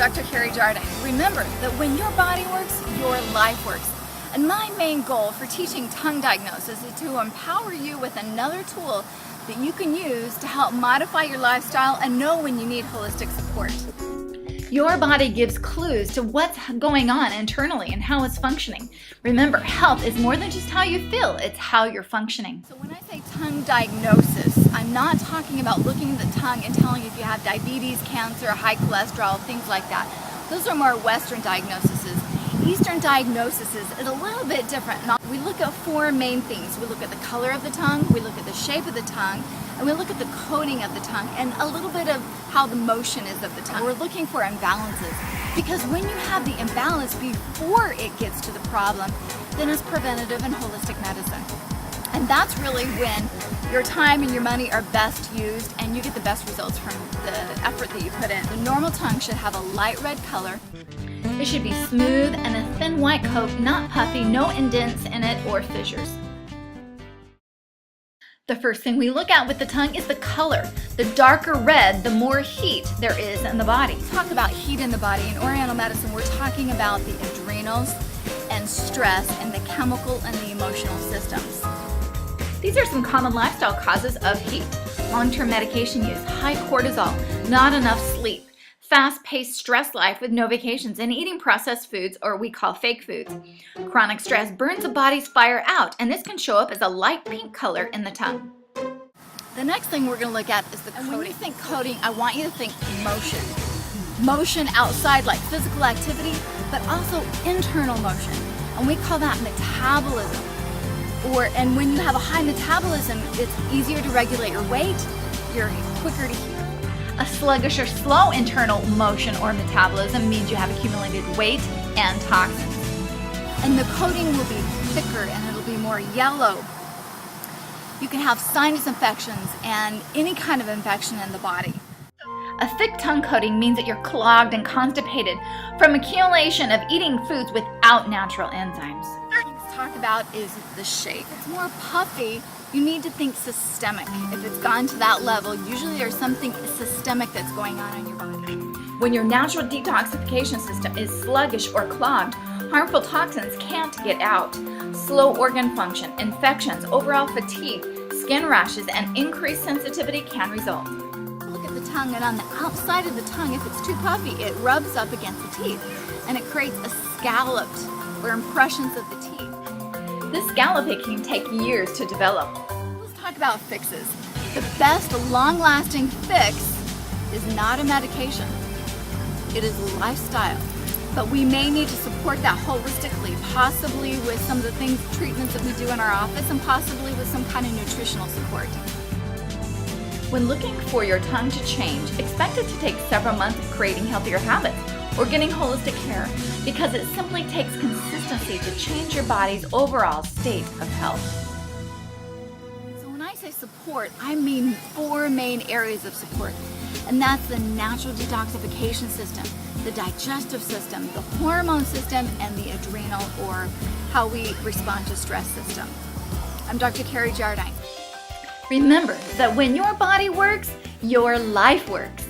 Dr. Carrie Jardine. Remember that when your body works, your life works. And my main goal for teaching tongue diagnosis is to empower you with another tool that you can use to help modify your lifestyle and know when you need holistic support. Your body gives clues to what's going on internally and how it's functioning. Remember, health is more than just how you feel, it's how you're functioning. So when I say tongue diagnosis, I'm not talking about looking at the tongue and telling you if you have diabetes, cancer, high cholesterol, things like that. Those are more Western diagnoses. Eastern diagnosis is a little bit different. We look at four main things. We look at the color of the tongue, we look at the shape of the tongue, and we look at the coating of the tongue and a little bit of how the motion is of the tongue. We're looking for imbalances because when you have the imbalance before it gets to the problem, then it's preventative and holistic medicine. And that's really when your time and your money are best used and you get the best results from the effort that you put in. The normal tongue should have a light red color. It should be smooth and a thin white coat, not puffy, no indents in it or fissures. The first thing we look at with the tongue is the color. The darker red, the more heat there is in the body. Talk about heat in the body. In Oriental medicine, we're talking about the adrenals and stress and the chemical and the emotional systems. These are some common lifestyle causes of heat. Long-term medication use, high cortisol, not enough sleep, fast-paced stress life with no vacations, and eating processed foods, or we call fake foods. Chronic stress burns the body's fire out, and this can show up as a light pink color in the tongue. The next thing we're going to look at is the coating. And when you think coating, I want you to think motion. Motion outside, like physical activity, but also internal motion. And we call that metabolism. And when you have a high metabolism, it's easier to regulate your weight, you're quicker to heal. A sluggish or slow internal motion or metabolism means you have accumulated weight and toxins. And the coating will be thicker and it'll be more yellow. You can have sinus infections and any kind of infection in the body. A thick tongue coating means that you're clogged and constipated from accumulation of eating foods without natural enzymes. Talk about is the shape. If it's more puffy, you need to think systemic. If it's gone to that level, usually there's something systemic that's going on in your body. When your natural detoxification system is sluggish or clogged, harmful toxins can't get out. Slow organ function, infections, overall fatigue, skin rashes, and increased sensitivity can result. Look at the tongue, and on the outside of the tongue, if it's too puffy, it rubs up against the teeth, and it creates a scalloped or impressions of the teeth. This scalloping can take years to develop. Let's talk about fixes. The best long-lasting fix is not a medication. It is a lifestyle. But we may need to support that holistically, possibly with some of the treatments that we do in our office, and possibly with some kind of nutritional support. When looking for your tongue to change, expect it to take several months of creating healthier habits or getting holistic care, because it simply takes consistency to change your body's overall state of health. So when I say support, I mean four main areas of support, and that's the natural detoxification system, the digestive system, the hormone system, and the adrenal, or how we respond to stress system. I'm Dr. Carrie Jardine. Remember that when your body works, your life works.